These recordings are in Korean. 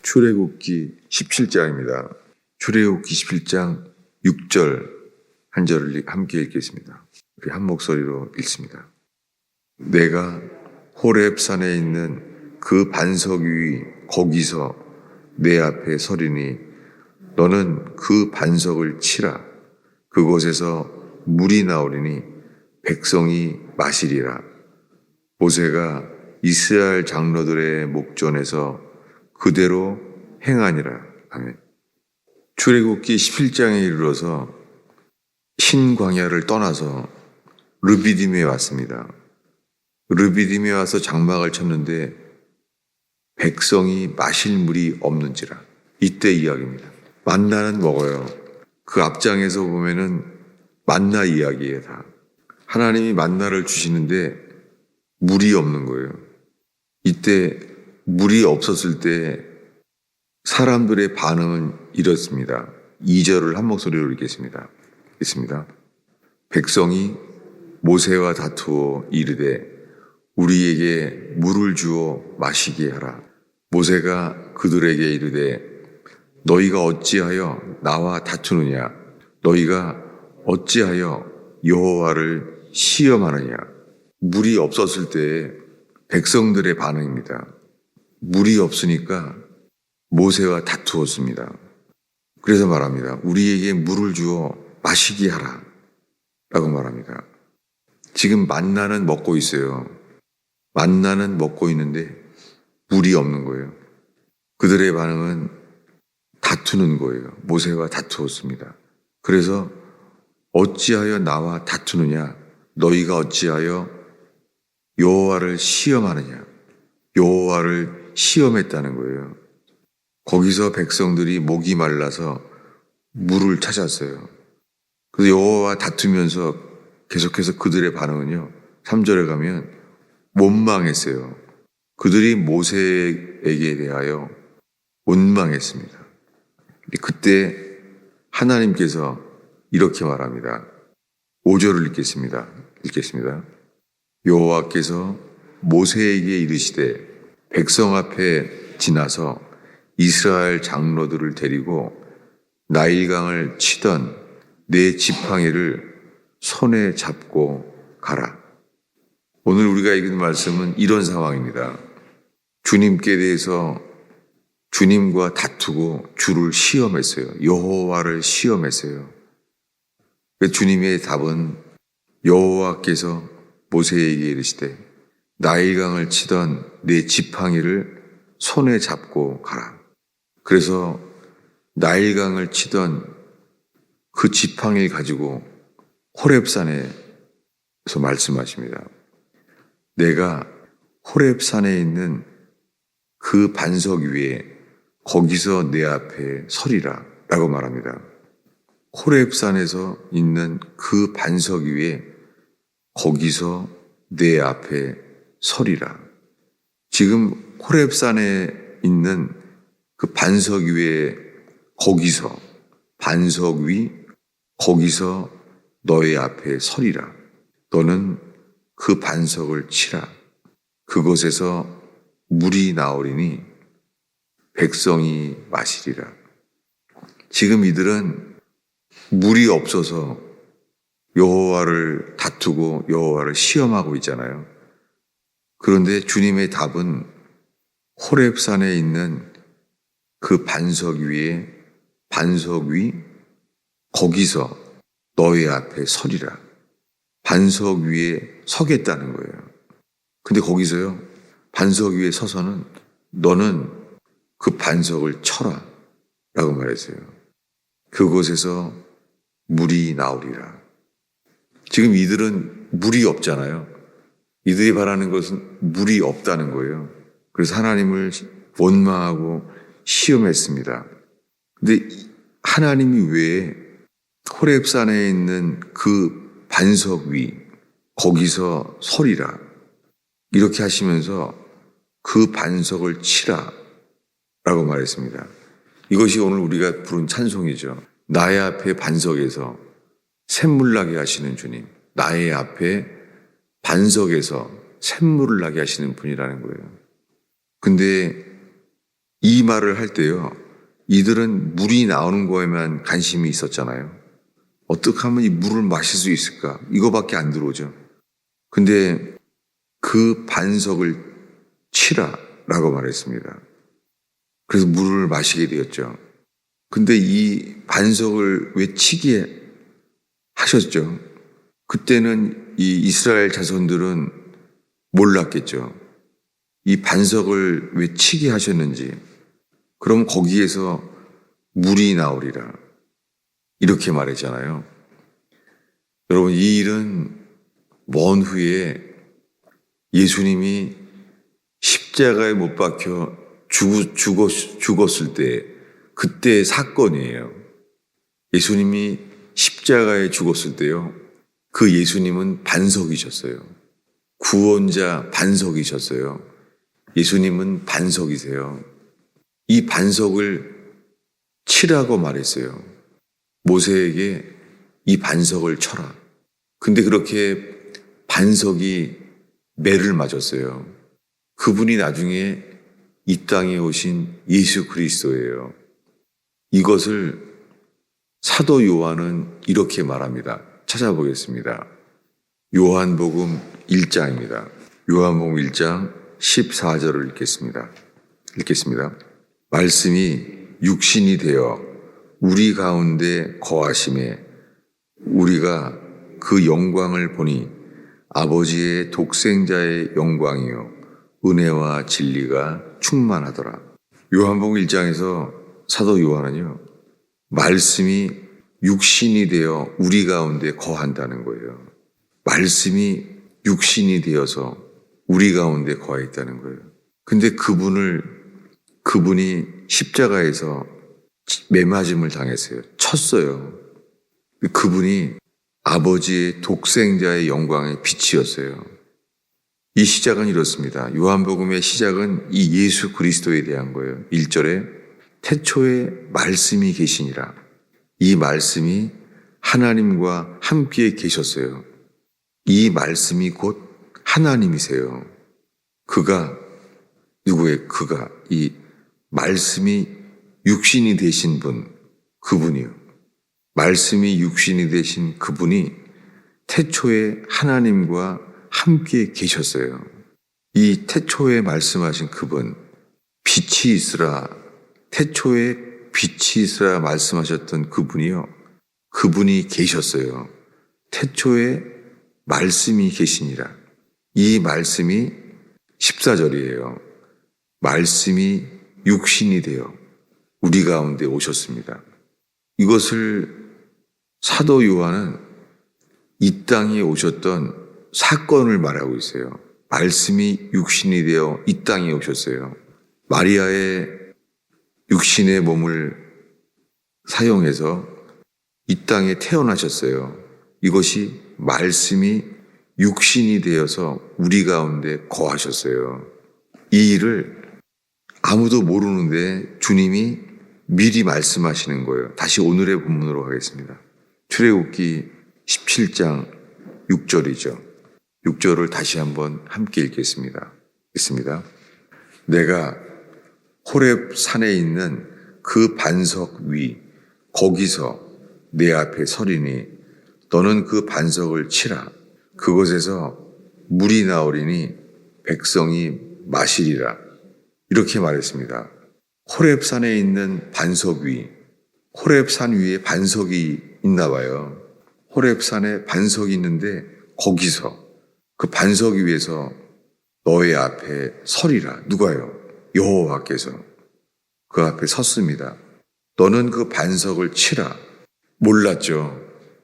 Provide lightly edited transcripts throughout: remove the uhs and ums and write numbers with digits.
출애굽기 17장입니다. 출애굽기 17장 6절 한 절을 함께 읽겠습니다. 우리 한 목소리로 읽습니다. 내가 호렙산에 있는 그 반석 위 거기서 내 앞에 서리니 너는 그 반석을 치라. 그곳에서 물이 나오리니 백성이 마시리라. 모세가 이스라엘 장로들의 목전에서 그대로 행하니라. 아멘. 출애굽기 17장에 이르러서 신광야를 떠나서 르비딤에 왔습니다. 르비딤에 와서 장막을 쳤는데 백성이 마실 물이 없는지라. 이때 이야기입니다. 만나는 먹어요. 그 앞장에서 보면은 만나 이야기예요. 다. 하나님이 만나를 주시는데 물이 없는 거예요. 이때 물이 없었을 때 사람들의 반응은 이렇습니다. 2절을 한 목소리로 읽겠습니다. 읽습니다. 백성이 모세와 다투어 이르되 우리에게 물을 주어 마시게 하라. 모세가 그들에게 이르되 너희가 어찌하여 나와 다투느냐? 너희가 어찌하여 여호와를 시험하느냐? 물이 없었을 때 백성들의 반응입니다. 물이 없으니까 모세와 다투었습니다. 그래서 말합니다. 우리에게 물을 주어 마시게 하라 라고 말합니다. 지금 만나는 먹고 있어요. 만나는 먹고 있는데 물이 없는 거예요. 그들의 반응은 다투는 거예요. 모세와 다투었습니다. 그래서 어찌하여 나와 다투느냐? 너희가 어찌하여 여호와를 시험하느냐? 여호와를 시험했다는 거예요. 거기서 백성들이 목이 말라서 물을 찾았어요. 그래서 여호와와 다투면서 계속해서 그들의 반응은요. 3절에 가면 원망했어요. 그들이 모세에게 대하여 원망했습니다. 그때 하나님께서 이렇게 말합니다. 5절을 읽겠습니다. 여호와께서 모세에게 이르시되 백성 앞에 지나서 이스라엘 장로들을 데리고 나일강을 치던 내 지팡이를 손에 잡고 가라. 오늘 우리가 읽은 말씀은 이런 상황입니다. 주님께 대해서 주님과 다투고 주를 시험했어요. 여호와를 시험했어요. 주님의 답은 여호와께서 모세에게 이르시되 나일강을 치던 내 지팡이를 손에 잡고 가라. 그래서 나일강을 치던 그 지팡이를 가지고 호렙산에서 말씀하십니다. 내가 호렙산에 있는 그 반석 위에 거기서 내 앞에 서리라 라고 말합니다. 호렙산에서 있는 그 반석 위에 거기서 내 앞에 서리라. 지금 호렙산에 있는 그 반석 위에 거기서 반석 위 거기서 너의 앞에 서리라. 너는 그 반석을 치라. 그곳에서 물이 나오리니 백성이 마시리라. 지금 이들은 물이 없어서 여호와를 다투고 여호와를 시험하고 있잖아요. 그런데 주님의 답은 호렙산에 있는 그 반석 위에 반석 위 거기서 너의 앞에 서리라. 반석 위에 서겠다는 거예요. 근데 거기서요. 반석 위에 서서는 너는 그 반석을 쳐라 라고 말했어요. 그곳에서 물이 나오리라. 지금 이들은 물이 없잖아요. 이들이 바라는 것은 물이 없다는 거예요. 그래서 하나님을 원망하고 시험했습니다. 근데 하나님이 왜 호렙산에 있는 그 반석 위 거기서 서리라 이렇게 하시면서 그 반석을 치라 라고 말했습니다. 이것이 오늘 우리가 부른 찬송이죠. 나의 앞에 반석에서 샘물 나게 하시는 주님, 나의 앞에 반석에서 샘물을 나게 하시는 분이라는 거예요. 근데 이 말을 할 때요, 이들은 물이 나오는 거에만 관심이 있었잖아요. 어떻게 하면 이 물을 마실 수 있을까? 이거밖에 안 들어오죠. 근데 그 반석을 치라라고 말했습니다. 그래서 물을 마시게 되었죠. 근데 이 반석을 왜 치게 하셨죠? 그때는 이 이스라엘 자손들은 몰랐겠죠. 이 반석을 왜 치게 하셨는지. 그럼 거기에서 물이 나오리라. 이렇게 말했잖아요. 여러분, 이 일은 먼 후에 예수님이 십자가에 못 박혀 죽었을 때, 그때의 사건이에요. 예수님이 십자가에 죽었을 때요, 그 예수님은 반석이셨어요. 구원자 반석이셨어요. 예수님은 반석이세요. 이 반석을 치라고 말했어요. 모세에게 이 반석을 쳐라. 근데 그렇게 반석이 매를 맞았어요. 그분이 나중에 이 땅에 오신 예수 그리스도예요. 이것을 사도 요한은 이렇게 말합니다. 찾아보겠습니다. 요한복음 1장입니다. 요한복음 1장 14절을 읽겠습니다. 말씀이 육신이 되어 우리 가운데 거하심에 우리가 그 영광을 보니 아버지의 독생자의 영광이요 은혜와 진리가 충만하더라. 요한복음 1장에서 사도 요한은요, 말씀이 육신이 되어 우리 가운데 거한다는 거예요. 말씀이 육신이 되어서 우리 가운데 거했다는 거예요. 근데 그분이 십자가에서 매맞음을 당했어요. 쳤어요. 그분이 아버지의 독생자의 영광의 빛이었어요. 이 시작은 이렇습니다. 요한복음의 시작은 이 예수 그리스도에 대한 거예요. 1절에 태초에 말씀이 계시니라. 이 말씀이 하나님과 함께 계셨어요. 이 말씀이 곧 하나님이세요. 그가 누구의 그가 이 말씀이 육신이 되신 분, 그분이요. 말씀이 육신이 되신 그분이 태초에 하나님과 함께 계셨어요. 이 태초에 말씀하신 그분, 빛이 있으라, 태초에 빛이 있으라 말씀하셨던 그분이요. 그분이 계셨어요. 태초에 말씀이 계시니라. 이 말씀이 14절이에요. 말씀이 육신이 되어 우리 가운데 오셨습니다. 이것을 사도 요한은 이 땅에 오셨던 사건을 말하고 있어요. 말씀이 육신이 되어 이 땅에 오셨어요. 마리아의 육신의 몸을 사용해서 이 땅에 태어나셨어요. 이것이 말씀이 육신이 되어서 우리 가운데 거하셨어요. 이 일을 아무도 모르는데 주님이 미리 말씀하시는 거예요. 다시 오늘의 본문으로 가겠습니다. 출애굽기 17장 6절이죠. 6절을 다시 한번 함께 읽겠습니다. 내가 호렙 산에 있는 그 반석 위 거기서 내 앞에 서리니 너는 그 반석을 치라. 그곳에서 물이 나오리니 백성이 마시리라. 이렇게 말했습니다. 호렙산에 있는 반석 위, 호렙산 위에 반석이 있나 봐요. 호렙산에 반석이 있는데 거기서 그 반석 위에서 너의 앞에 서리라. 누가요? 여호와께서 그 앞에 섰습니다. 너는 그 반석을 치라. 몰랐죠.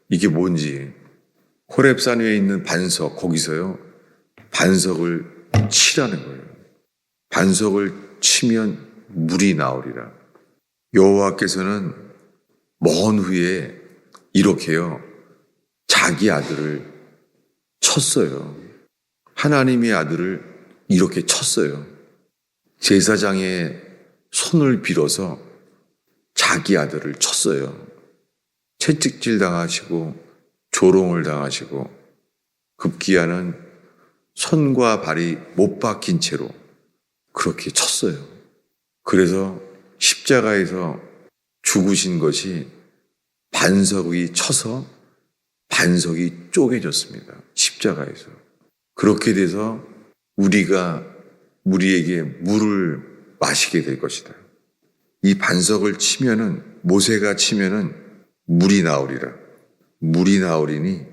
이게 뭔지. 호렙산 위에 있는 반석, 거기서요. 반석을 치라는 거예요. 반석을 치면 물이 나오리라. 여호와께서는 먼 후에 이렇게요. 자기 아들을 쳤어요. 하나님의 아들을 이렇게 쳤어요. 제사장의 손을 빌어서 자기 아들을 쳤어요. 채찍질 당하시고 조롱을 당하시고 급기야는 손과 발이 못 박힌 채로 그렇게 쳤어요. 그래서 십자가에서 죽으신 것이 반석이 쳐서 반석이 쪼개졌습니다. 십자가에서. 그렇게 돼서 우리에게 물을 마시게 될 것이다. 이 반석을 모세가 치면은 물이 나오리라. 물이 나오리니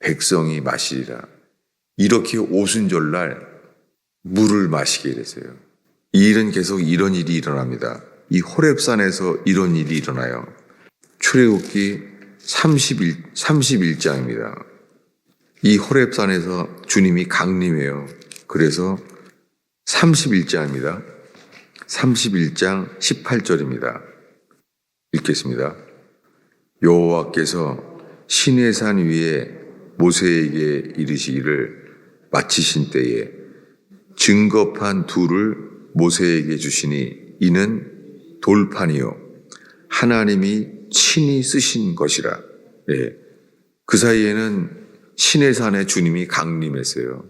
백성이 마시리라. 이렇게 오순절날 물을 마시게 됐어요. 이 일은 계속 이런 일이 일어납니다. 이 호렙산에서 이런 일이 일어나요. 출애굽기 31장입니다. 이 호렙산에서 주님이 강림해요. 그래서 31장입니다. 31장 18절입니다. 읽겠습니다. 여호와께서 시내산 위에 모세에게 이르시기를 마치신 때에 증거판 둘을 모세에게 주시니 이는 돌판이요 하나님이 친히 쓰신 것이라. 네. 그 사이에는 시내산에 주님이 강림했어요.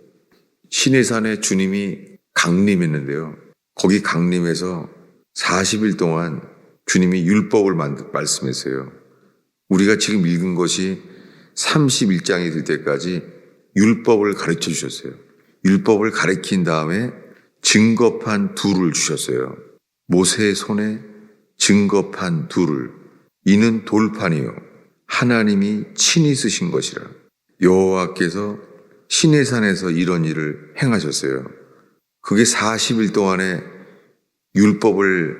시내산에 주님이 강림했는데요. 거기 강림해서 40일 동안 주님이 율법을 말씀했어요. 우리가 지금 읽은 것이 31장이 될 때까지 율법을 가르쳐 주셨어요. 율법을 가르친 다음에 증거판 둘을 주셨어요. 모세의 손에 증거판 둘을. 이는 돌판이요 하나님이 친히 쓰신 것이라. 여호와께서 시내산에서 이런 일을 행하셨어요. 그게 40일 동안에 율법을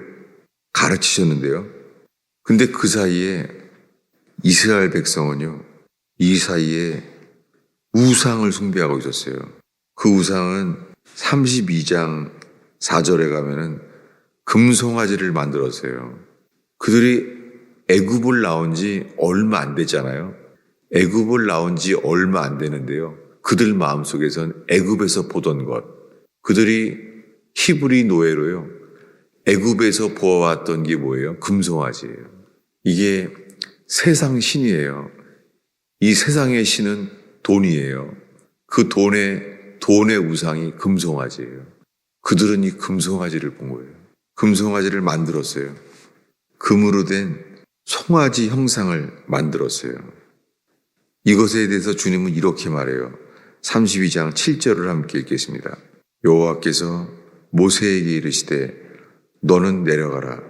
가르치셨는데요. 근데 그 사이에 이스라엘 백성은요, 이 사이에 우상을 숭배하고 있었어요. 그 우상은 32장 4절에 가면은 금송아지를 만들었어요. 그들이 애굽을 나온 지 얼마 안 됐잖아요. 애굽을 나온 지 얼마 안 되는데요. 그들 마음속에선 애굽에서 보던 것, 그들이 히브리 노예로요. 애굽에서 보아왔던 게 뭐예요? 금송아지예요. 이게 세상 신이에요. 이 세상의 신은 돈이에요. 그 돈의 우상이 금송아지예요. 그들은 이 금송아지를 본 거예요. 금송아지를 만들었어요. 금으로 된 송아지 형상을 만들었어요. 이것에 대해서 주님은 이렇게 말해요. 32장 7절을 함께 읽겠습니다. 여호와께서 모세에게 이르시되 너는 내려가라.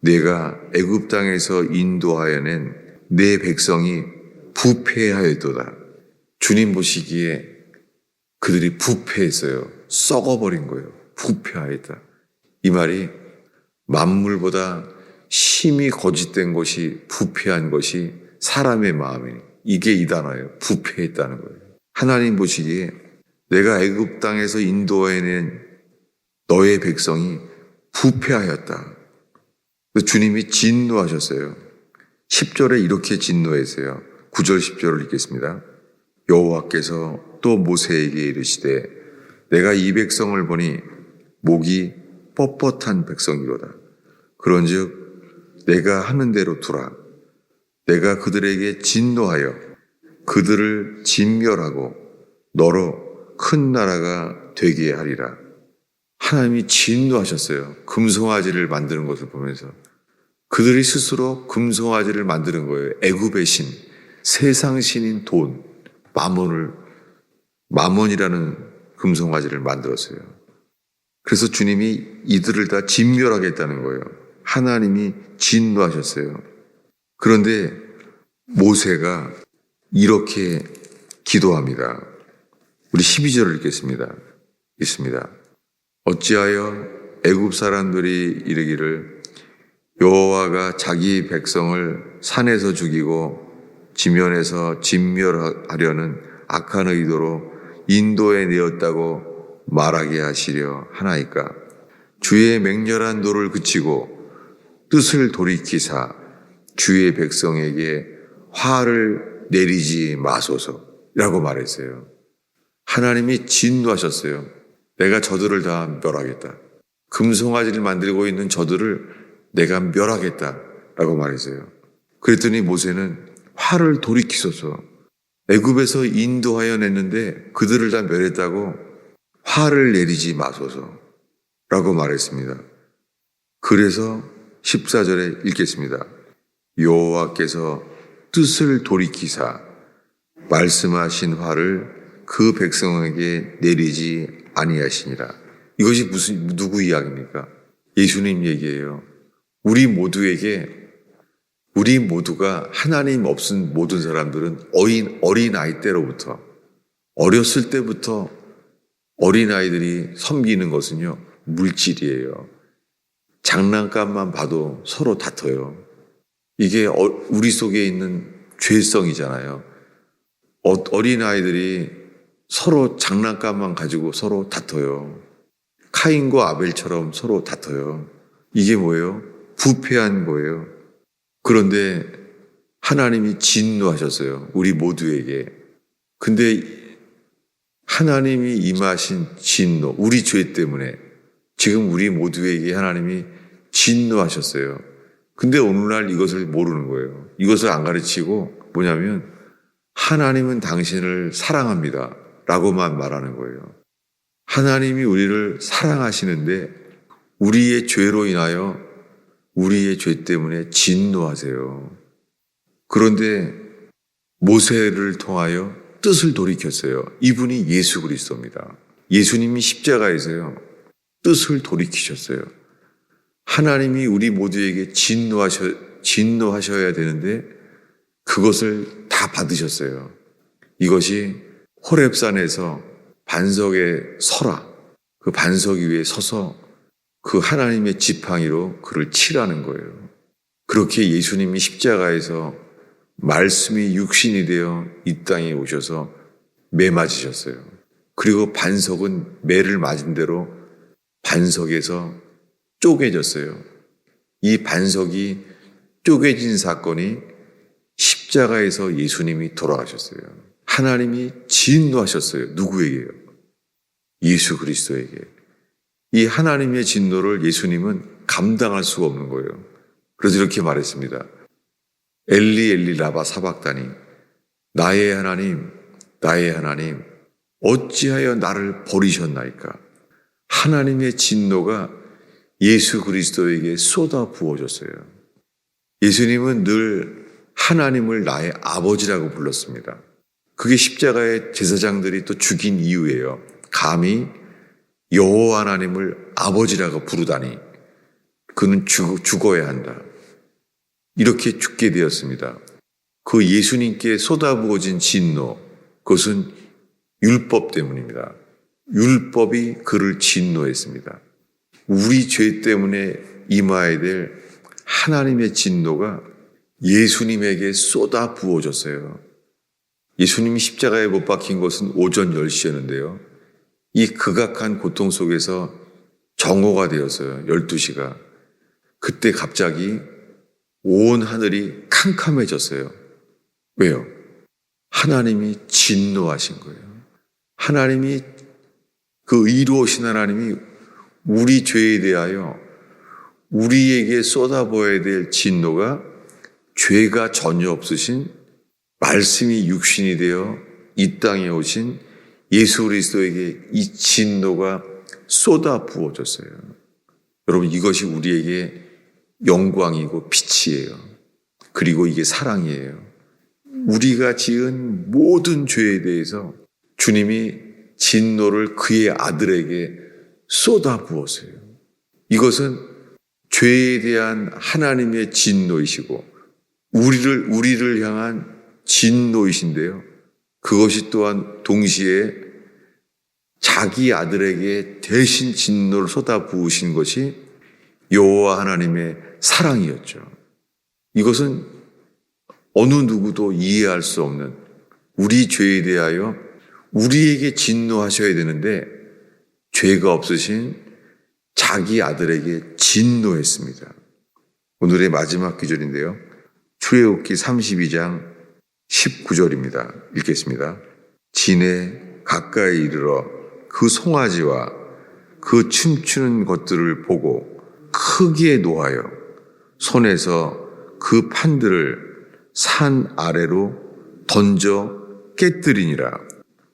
내가 애굽 땅에서 인도하여 낸 내 백성이 부패하였도다. 주님 보시기에 그들이 부패했어요. 썩어버린 거예요. 부패하였다. 이 말이 만물보다 심히 거짓된 것이 부패한 것이 사람의 마음이니 이게 이 단어예요. 부패했다는 거예요. 하나님 보시기에 내가 애굽 땅에서 인도해낸 너의 백성이 부패하였다. 주님이 진노하셨어요. 10절에 이렇게 진노했어요. 9절 10절을 읽겠습니다. 여호와께서 또 모세에게 이르시되 내가 이 백성을 보니 목이 뻣뻣한 백성이로다. 그런즉 내가 하는 대로 두라. 내가 그들에게 진노하여 그들을 진멸하고 너로 큰 나라가 되게 하리라. 하나님이 진노하셨어요. 금송아지를 만드는 것을 보면서. 그들이 스스로 금송아지를 만드는 거예요. 애굽의 신, 세상 신인 돈, 마몬이라는 금송아지를 만들었어요. 그래서 주님이 이들을 다 진멸하겠다는 거예요. 하나님이 진노하셨어요. 그런데 모세가 이렇게 기도합니다. 우리 12절을 읽겠습니다. 있습니다. 어찌하여 애굽 사람들이 이르기를 여호와가 자기 백성을 산에서 죽이고 지면에서 진멸하려는 악한 의도로 인도에 내었다고 말하게 하시려 하나이까. 주의 맹렬한 도를 그치고 뜻을 돌이키사 주의 백성에게 화를 내리지 마소서라고 말했어요. 하나님이 진노하셨어요. 내가 저들을 다 멸하겠다. 금송아지를 만들고 있는 저들을 내가 멸하겠다라고 말했어요. 그랬더니 모세는 화를 돌이키소서. 애굽에서 인도하여 냈는데 그들을 다 멸했다고 화를 내리지 마소서라고 말했습니다. 그래서 14절에 읽겠습니다. 여호와께서 뜻을 돌이키사 말씀하신 화를 그 백성에게 내리지 아니하시니라. 이것이 누구 이야기입니까? 예수님 얘기예요. 우리 모두가 하나님 없은 모든 사람들은 어린 아이 때로부터, 어렸을 때부터 어린아이들이 섬기는 것은요, 물질이에요. 장난감만 봐도 서로 다퉈요. 이게 우리 속에 있는 죄성이잖아요. 어린아이들이 서로 장난감만 가지고 서로 다퉈요. 카인과 아벨처럼 서로 다퉈요. 이게 뭐예요? 부패한 거예요. 그런데 하나님이 진노하셨어요. 우리 모두에게. 근데 하나님이 임하신 진노, 우리 죄 때문에 지금 우리 모두에게 하나님이 진노하셨어요. 근데 오늘날 이것을 모르는 거예요. 이것을 안 가르치고 뭐냐면 하나님은 당신을 사랑합니다 라고만 말하는 거예요. 하나님이 우리를 사랑하시는데 우리의 죄로 인하여 우리의 죄 때문에 진노하세요. 그런데 모세를 통하여 뜻을 돌이켰어요. 이분이 예수 그리스도입니다. 예수님이 십자가에서요, 뜻을 돌이키셨어요. 하나님이 우리 모두에게 진노하셔야 되는데 그것을 다 받으셨어요. 이것이 호렙산에서 반석에 서라, 그 반석 위에 서서 그 하나님의 지팡이로 그를 치라는 거예요. 그렇게 예수님이 십자가에서 말씀이 육신이 되어 이 땅에 오셔서 매 맞으셨어요. 그리고 반석은 매를 맞은 대로 반석에서 쪼개졌어요. 이 반석이 쪼개진 사건이 십자가에서 예수님이 돌아가셨어요. 하나님이 진노하셨어요. 누구에게요? 예수 그리스도에게. 이 하나님의 진노를 예수님은 감당할 수가 없는 거예요. 그래서 이렇게 말했습니다. 엘리 엘리 라바 사박다니, 나의 하나님 어찌하여 나를 버리셨나이까. 하나님의 진노가 예수 그리스도에게 쏟아 부어졌어요. 예수님은 늘 하나님을 나의 아버지라고 불렀습니다. 그게 십자가의 제사장들이 또 죽인 이유예요. 감히 여호와 하나님을 아버지라고 부르다니 그는 죽어야 한다. 이렇게 죽게 되었습니다. 그 예수님께 쏟아부어진 진노, 그것은 율법 때문입니다. 율법이 그를 진노했습니다. 우리 죄 때문에 임하여야 될 하나님의 진노가 예수님에게 쏟아 부어졌어요. 예수님이 십자가에 못 박힌 것은 오전 10시였는데요. 이 극악한 고통 속에서 정오가 되었어요. 12시가. 그때 갑자기 온 하늘이 캄캄해졌어요. 왜요? 하나님이 진노하신 거예요. 하나님이 그 의로우신 하나님이 우리 죄에 대하여 우리에게 쏟아부어야 될 진노가 죄가 전혀 없으신 말씀이 육신이 되어 이 땅에 오신 예수 그리스도에게 이 진노가 쏟아 부어졌어요. 여러분, 이것이 우리에게 영광이고 빛이에요. 그리고 이게 사랑이에요. 우리가 지은 모든 죄에 대해서 주님이 진노를 그의 아들에게 쏟아 부었어요. 이것은 죄에 대한 하나님의 진노이시고 우리를 향한 진노이신데요. 그것이 또한 동시에 자기 아들에게 대신 진노를 쏟아 부으신 것이 여호와 하나님의 사랑이었죠. 이것은 어느 누구도 이해할 수 없는, 우리 죄에 대하여 우리에게 진노하셔야 되는데 죄가 없으신 자기 아들에게 진노했습니다. 오늘의 마지막 구절인데요. 출애굽기 32장 19절입니다. 읽겠습니다. 진에 가까이 이르러 그 송아지와 그 춤추는 것들을 보고 크게 노하여 손에서 그 판들을 산 아래로 던져 깨뜨리니라.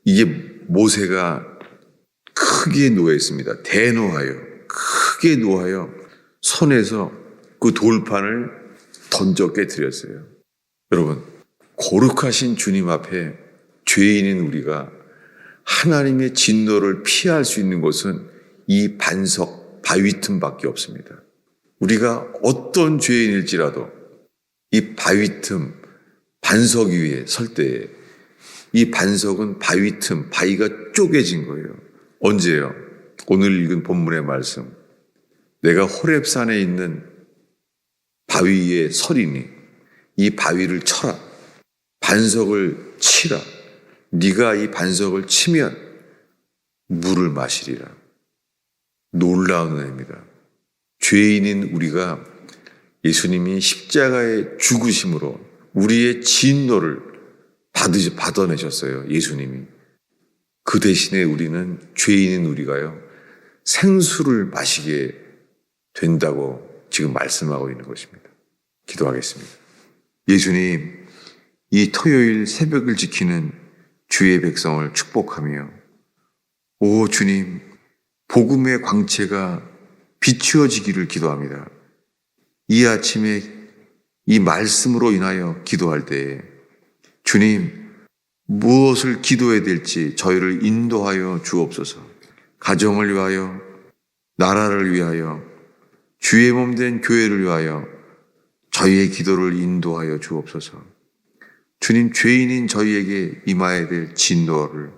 이게 모세가 크게 노했습니다. 대노하여, 크게 노하여 손에서 그 돌판을 던져 깨뜨렸어요. 여러분, 거룩하신 주님 앞에 죄인인 우리가 하나님의 진노를 피할 수 있는 곳은 이 반석, 바위 틈밖에 없습니다. 우리가 어떤 죄인일지라도 이 바위 틈, 반석 위에 설 때에 이 반석은 바위 틈, 바위가 쪼개진 거예요. 언제요? 오늘 읽은 본문의 말씀. 내가 호렙산에 있는 바위 위에 서리니 이 바위를 쳐라. 반석을 치라. 네가 이 반석을 치면 물을 마시리라. 놀라운 은혜입니다. 죄인인 우리가 예수님이 십자가의 죽으심으로 우리의 진노를 받아내셨어요. 예수님이. 그 대신에 우리는 죄인인 우리가요, 생수를 마시게 된다고 지금 말씀하고 있는 것입니다. 기도하겠습니다. 예수님, 이 토요일 새벽을 지키는 주의 백성을 축복하며, 오 주님, 복음의 광채가 비추어지기를 기도합니다. 이 아침에 이 말씀으로 인하여 기도할 때에 주님, 무엇을 기도해야 될지 저희를 인도하여 주옵소서. 가정을 위하여, 나라를 위하여, 주의 몸 된 교회를 위하여 저희의 기도를 인도하여 주옵소서. 주님, 죄인인 저희에게 임하여야 될 진노를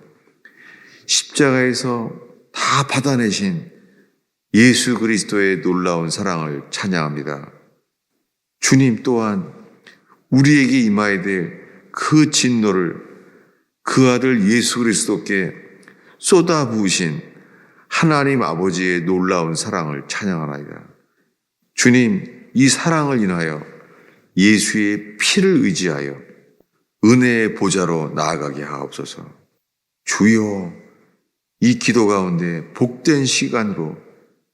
십자가에서 다 받아내신 예수 그리스도의 놀라운 사랑을 찬양합니다. 주님 또한 우리에게 임하여야 될 그 진노를 그 아들 예수 그리스도께 쏟아부으신 하나님 아버지의 놀라운 사랑을 찬양하나이다. 주님, 이 사랑을 인하여 예수의 피를 의지하여 은혜의 보좌로 나아가게 하옵소서. 주여, 이 기도 가운데 복된 시간으로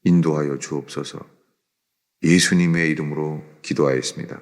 인도하여 주옵소서. 예수님의 이름으로 기도하였습니다.